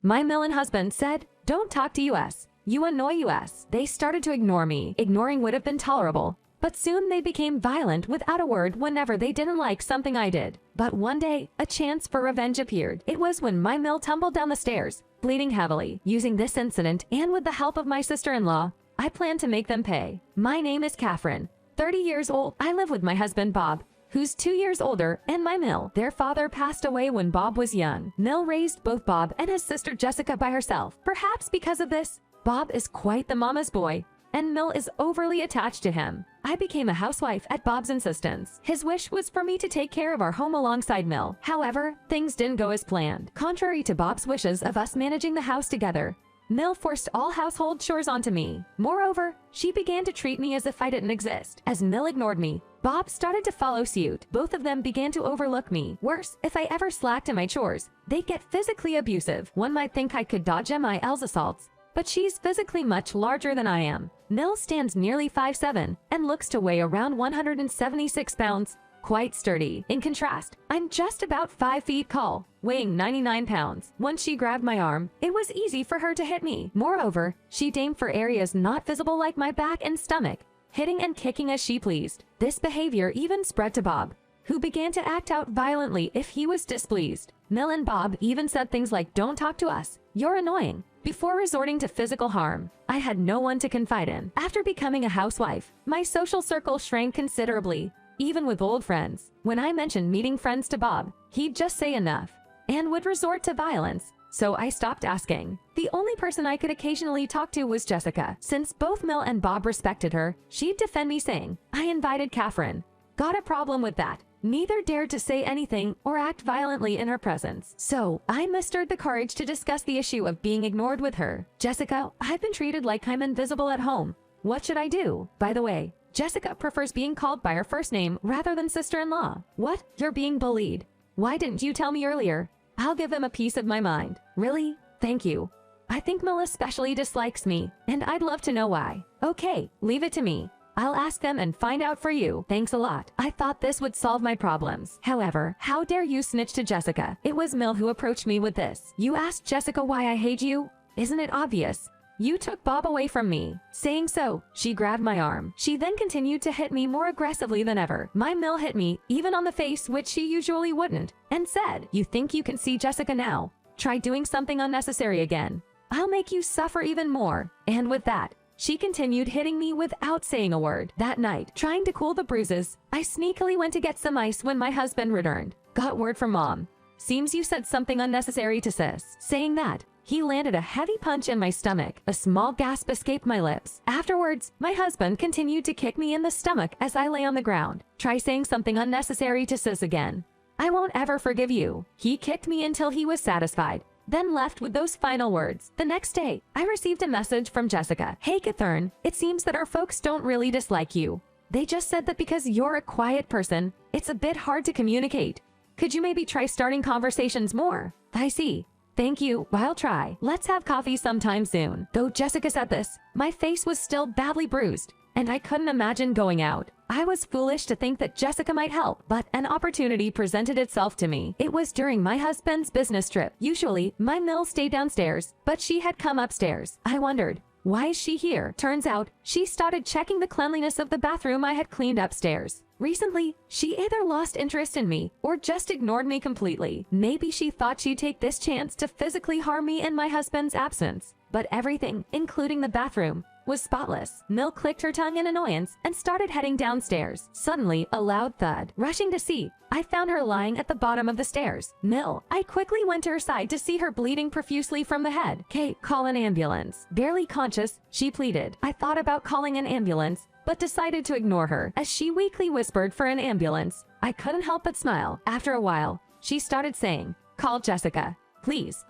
My Mill and husband said, "Don't talk to us. You annoy us." They started to ignore me. Ignoring would have been tolerable, but soon they became violent without a word whenever they didn't like something I did. But one day, a chance for revenge appeared. It was when my Mill tumbled down the stairs, bleeding heavily. Using this incident, and with the help of my sister-in-law, I plan to make them pay. My name is Catherine, 30 years old. I live with my husband Bob, who's 2 years older, and my Mill. Their father passed away when Bob was young. Mill raised both Bob and his sister Jessica by herself. Perhaps because of this, Bob is quite the mama's boy, and Mill is overly attached to him. I became a housewife at Bob's insistence. His wish was for me to take care of our home alongside Mill. However, things didn't go as planned. Contrary to Bob's wishes of us managing the house together, Mill forced all household chores onto me. Moreover, she began to treat me as if I didn't exist. As Mill ignored me, Bob started to follow suit. Both of them began to overlook me. Worse, if I ever slacked in my chores, they'd get physically abusive. One might think I could dodge MIL's assaults, but she's physically much larger than I am. Mill stands nearly 5'7" and looks to weigh around 176 pounds. Quite sturdy. In contrast, I'm just about 5 feet tall, weighing 99 pounds. Once she grabbed my arm, it was easy for her to hit me. Moreover, she'd aim for areas not visible like my back and stomach, hitting and kicking as she pleased. This behavior even spread to Bob, who began to act out violently if he was displeased. Mill and Bob even said things like, "Don't talk to us, you're annoying," before resorting to physical harm. I had no one to confide in. After becoming a housewife, my social circle shrank considerably. Even with old friends, when I mentioned meeting friends to Bob, he'd just say enough and would resort to violence. So I stopped asking. The only person I could occasionally talk to was Jessica. Since both Mill and Bob respected her, she'd defend me saying, "I invited Catherine." Got a problem with that. Neither dared to say anything or act violently in her presence. So I mustered the courage to discuss the issue of being ignored with her. "Jessica, I've been treated like I'm invisible at home. What should I do?" By the way, Jessica prefers being called by her first name rather than sister-in-law. "What? You're being bullied? Why didn't you tell me earlier? I'll give them a piece of my mind." "Really? Thank you. I think Mill especially dislikes me, and I'd love to know why." "Okay, leave it to me. I'll ask them and find out for you. Thanks a lot." I thought this would solve my problems. However, how dare you snitch to Jessica? It was Mill who approached me with this. "You asked Jessica why I hate you? Isn't it obvious? You took Bob away from me." Saying so, she grabbed my arm. She then continued to hit me more aggressively than ever. My Mill hit me, even on the face, which she usually wouldn't, and said, "You think you can see Jessica now? Try doing something unnecessary again. I'll make you suffer even more." And with that, she continued hitting me without saying a word. That night, trying to cool the bruises, I sneakily went to get some ice when my husband returned. "Got word from Mom. Seems you said something unnecessary to Sis." Saying that, he landed a heavy punch in my stomach. A small gasp escaped my lips. Afterwards, my husband continued to kick me in the stomach as I lay on the ground. "Try saying something unnecessary to Sis again. I won't ever forgive you." He kicked me until he was satisfied, then left with those final words. The next day, I received a message from Jessica. "Hey Catherine, it seems that our folks don't really dislike you. They just said that because you're a quiet person, it's a bit hard to communicate. Could you maybe try starting conversations more?" "I see. Thank you, I'll try. Let's have coffee sometime soon." Though Jessica said this, my face was still badly bruised, and I couldn't imagine going out. I was foolish to think that Jessica might help, but an opportunity presented itself to me. It was during my husband's business trip. Usually, my Mill stayed downstairs, but she had come upstairs. I wondered, why is she here? Turns out, she started checking the cleanliness of the bathroom I had cleaned upstairs. Recently, she either lost interest in me or just ignored me completely. Maybe she thought she'd take this chance to physically harm me in my husband's absence. But everything, including the bathroom, was spotless. Mill clicked her tongue in annoyance and started heading downstairs. Suddenly, a loud thud. Rushing to see, I found her lying at the bottom of the stairs. "Mill." I quickly went to her side to see her bleeding profusely from the head. "Kate, call an ambulance." Barely conscious, she pleaded. I thought about calling an ambulance, but decided to ignore her. As she weakly whispered for an ambulance, I couldn't help but smile. After a while, she started saying, "Call Jessica, please."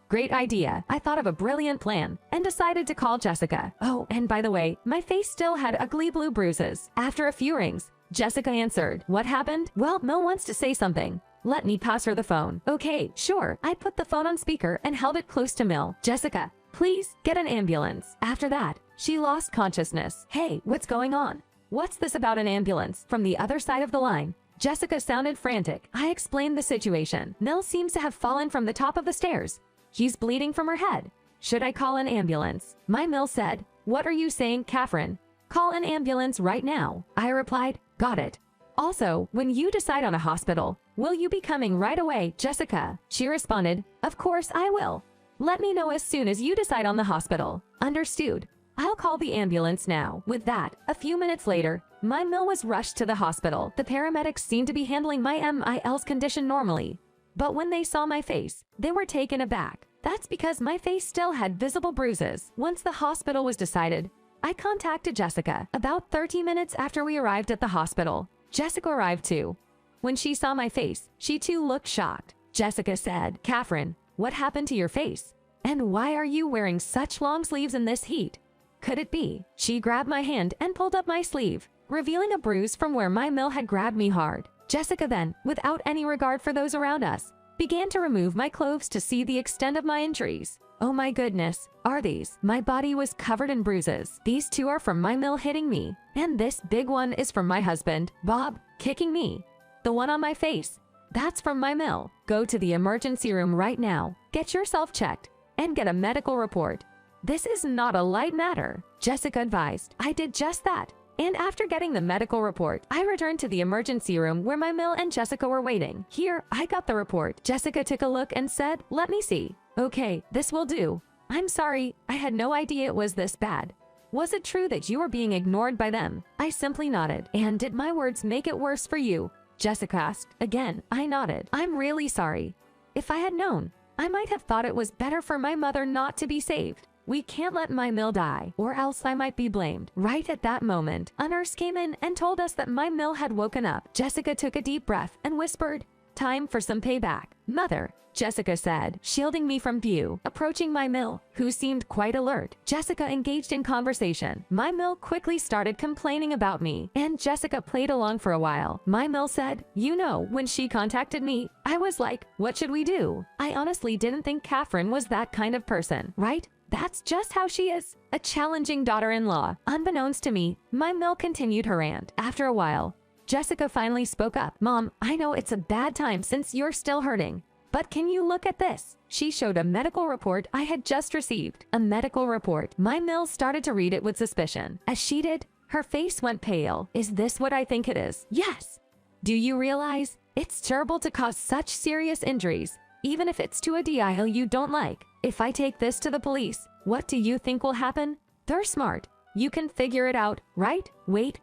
Great idea. I thought of a brilliant plan and decided to call Jessica. Oh, and by the way, my face still had ugly blue bruises. After a few rings, Jessica answered. "What happened?" "Well, Mill wants to say something. Let me pass her the phone." "Okay, sure." I put the phone on speaker and held it close to Mill. "Jessica, please get an ambulance." After that, she lost consciousness. "Hey, what's going on? What's this about an ambulance?" From the other side of the line, Jessica sounded frantic. I explained the situation. Mill seems to have fallen from the top of the stairs. He's bleeding from her head. Should I call an ambulance? My Mill said. What are you saying, Catherine? Call an ambulance right now. I replied, got it. Also, when you decide on a hospital, will you be coming right away, Jessica? She responded, of course I will. Let me know as soon as you decide on the hospital. Understood. I'll call the ambulance now. With that, a few minutes later, my Mill was rushed to the hospital. The paramedics seemed to be handling my MIL's condition normally. But when they saw my face, they were taken aback. That's because my face still had visible bruises. Once the hospital was decided, I contacted Jessica. About 30 minutes after we arrived at the hospital, Jessica arrived too. When she saw my face, she too looked shocked. Jessica said, Catherine, what happened to your face? And why are you wearing such long sleeves in this heat? Could it be? She grabbed my hand and pulled up my sleeve, revealing a bruise from where my Mill had grabbed me hard. Jessica then, without any regard for those around us, began to remove my clothes to see the extent of my injuries. Oh my goodness, are these? My body was covered in bruises. These two are from my Mill hitting me, and this big one is from my husband, Bob, kicking me. The one on my face, that's from my Mill. Go to the emergency room right now, get yourself checked, and get a medical report. This is not a light matter, Jessica advised. I did just that. And after getting the medical report, I returned to the emergency room where my Mill and Jessica were waiting. Here, I got the report. Jessica took a look and said, let me see. Okay, this will do. I'm sorry, I had no idea it was this bad. Was it true that you were being ignored by them? I simply nodded. And did my words make it worse for you? Jessica asked. Again, I nodded. I'm really sorry. If I had known, I might have thought it was better for my mother not to be saved. We can't let my Mill die, or else I might be blamed. Right at that moment, a nurse came in and told us that my Mill had woken up. Jessica took a deep breath and whispered, time for some payback. Mother, Jessica said, shielding me from view. Approaching my Mill, who seemed quite alert, Jessica engaged in conversation. My Mill quickly started complaining about me, and Jessica played along for a while. My Mill said, you know, when she contacted me, I was like, what should we do? I honestly didn't think Catherine was that kind of person, right? That's just how she is, a challenging daughter-in-law. Unbeknownst to me, my Mill continued her rant. After a while, Jessica finally spoke up. Mom, I know it's a bad time since you're still hurting, but can you look at this? She showed a medical report I had just received. A medical report. My Mill started to read it with suspicion. As she did, her face went pale. Is this what I think it is? Yes. Do you realize? It's terrible to cause such serious injuries, even if it's to a DIL you don't like. If I take this to the police, what do you think will happen? They're smart. You can figure it out, right? Wait.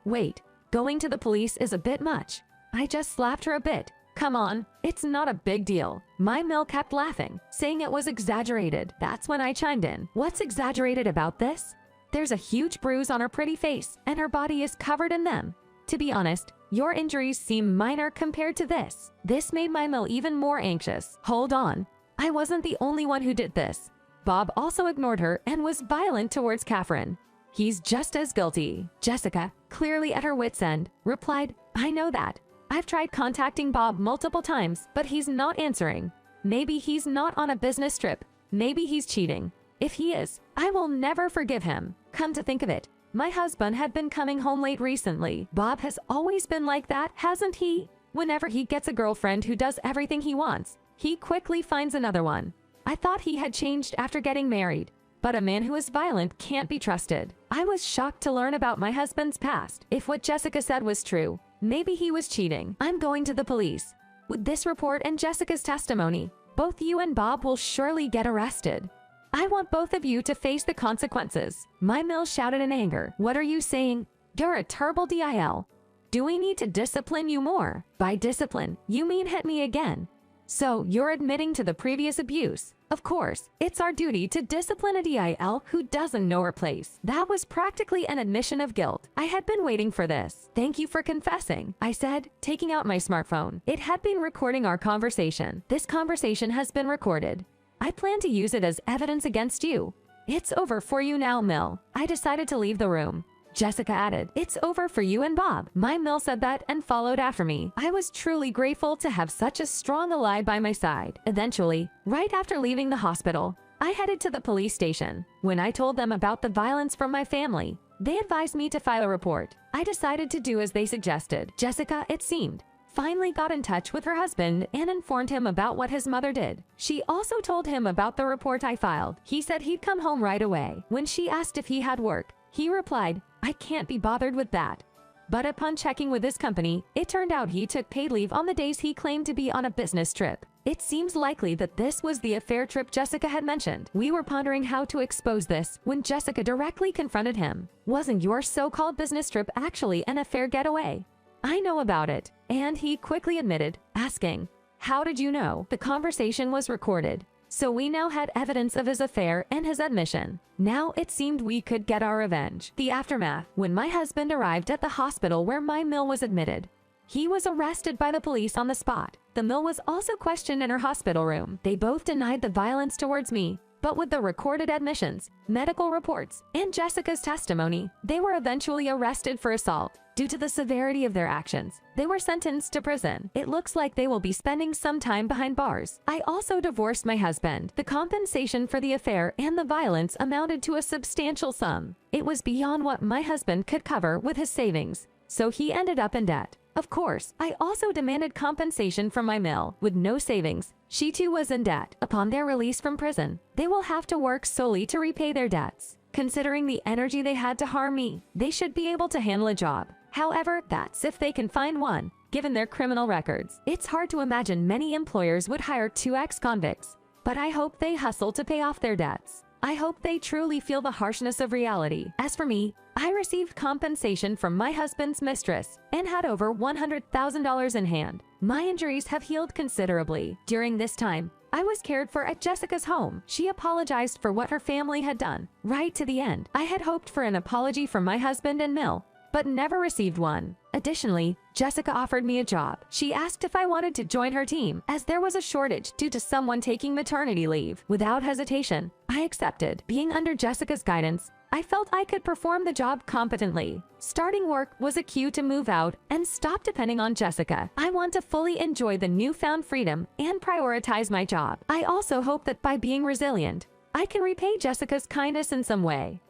Going to the police is a bit much. I just slapped her a bit. Come on, it's not a big deal. My Mill kept laughing, saying it was exaggerated. That's when I chimed in. What's exaggerated about this? There's a huge bruise on her pretty face, and her body is covered in them. To be honest, your injuries seem minor compared to this. This made my Mill even more anxious. Hold on. I wasn't the only one who did this. Bob also ignored her and was violent towards Catherine. He's just as guilty. Jessica, clearly at her wit's end, replied, I know that. I've tried contacting Bob multiple times, but he's not answering. Maybe he's not on a business trip. Maybe he's cheating. If he is, I will never forgive him. Come to think of it, my husband had been coming home late recently. Bob has always been like that, hasn't he? Whenever he gets a girlfriend who does everything he wants, he quickly finds another one. I thought he had changed after getting married, but a man who is violent can't be trusted. I was shocked to learn about my husband's past. If what Jessica said was true, maybe he was cheating. I'm going to the police. With this report and Jessica's testimony, both you and Bob will surely get arrested. I want both of you to face the consequences. My Mill shouted in anger. What are you saying? You're a terrible DIL. Do we need to discipline you more? By discipline, you mean hit me again. So you're admitting to the previous abuse. Of course, it's our duty to discipline a DIL who doesn't know her place. That was practically an admission of guilt. I had been waiting for this. Thank you for confessing, I said, taking out my smartphone. It had been recording our conversation. This conversation has been recorded. I plan to use it as evidence against you. It's over for you now, Mill. I decided to leave the room. Jessica added, it's over for you and Bob. My Mill said that and followed after me. I was truly grateful to have such a strong ally by my side. Eventually, right after leaving the hospital, I headed to the police station. When I told them about the violence from my family, they advised me to file a report. I decided to do as they suggested. Jessica, it seemed, finally got in touch with her husband and informed him about what his mother did. She also told him about the report I filed. He said he'd come home right away. When she asked if he had work, he replied, "I can't be bothered with that." But upon checking with his company, it turned out he took paid leave on the days he claimed to be on a business trip. It seems likely that this was the affair trip Jessica had mentioned. We were pondering how to expose this when Jessica directly confronted him. "Wasn't your so-called business trip actually an affair getaway?" "I know about it." And he quickly admitted, asking, "How did you know?" The conversation was recorded, so we now had evidence of his affair and his admission. Now it seemed we could get our revenge. The aftermath: when my husband arrived at the hospital where my Mill was admitted, he was arrested by the police on the spot. The Mill was also questioned in her hospital room. They both denied the violence towards me, but with the recorded admissions, medical reports, and Jessica's testimony, they were eventually arrested for assault. Due to the severity of their actions, they were sentenced to prison. It looks like they will be spending some time behind bars. I also divorced my husband. The compensation for the affair and the violence amounted to a substantial sum. It was beyond what my husband could cover with his savings, so he ended up in debt. Of course, I also demanded compensation from my Mill. With no savings, she too was in debt. Upon their release from prison, they will have to work solely to repay their debts. Considering the energy they had to harm me, they should be able to handle a job. However, that's if they can find one, given their criminal records. It's hard to imagine many employers would hire two ex-convicts, but I hope they hustle to pay off their debts. I hope they truly feel the harshness of reality. As for me, I received compensation from my husband's mistress and had over $100,000 in hand. My injuries have healed considerably. During this time, I was cared for at Jessica's home. She apologized for what her family had done, right to the end. I had hoped for an apology from my husband and Mill, but never received one. Additionally, Jessica offered me a job. She asked if I wanted to join her team, as there was a shortage due to someone taking maternity leave. Without hesitation, I accepted. Being under Jessica's guidance, I felt I could perform the job competently. Starting work was a cue to move out and stop depending on Jessica. I want to fully enjoy the newfound freedom and prioritize my job. I also hope that by being resilient, I can repay Jessica's kindness in some way.